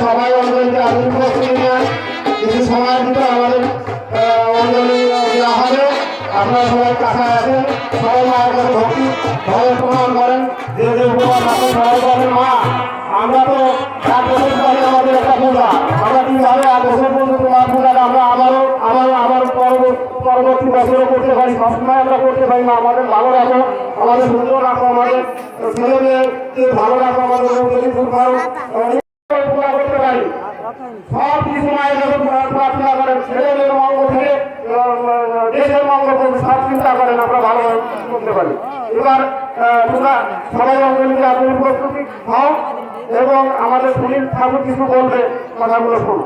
সবাই অঞ্জলিতে কিছু সময়ের ভিতরে আমাদের অঞ্জলি দেওয়া হবে। আপনারা সবাই কাছে আছেন, সবাই মায়ের কাছে ভক্তি ভাবে প্রমাণ করেন, যে যে উপকার আছেন সবাই বলেন মা আমরা তো 1 বছর পরে আমাদের একটা পূজা, আমরা কীভাবে 1 বছর পর্যন্ত তোমার পূজাটা আমরা আবার পরবর্তী বছরও করতে পারি, সবসময় আমরা করতে পারি না। আমাদের ভালো রাখো, আমাদের সুন্দর রাখো, আমাদের ছেলে মেয়েকে ভালো রাখো, আমাদের পূজা করতে পারি। সব কিছু মায়ের যখন প্রার্থনা করেন, ছেলে মেয়ের মঙ্গল থেকে দেশের মঙ্গল সব চিন্তা করেন, আমরা ভালোভাবে করতে পারি। এবার তোমরা সবাই অঙ্গলিতে আপনি প্রস্তুতি হও এবং আমাদের সুনীল ঠাকুর কিছু বলবে, কথাগুলো শোনো।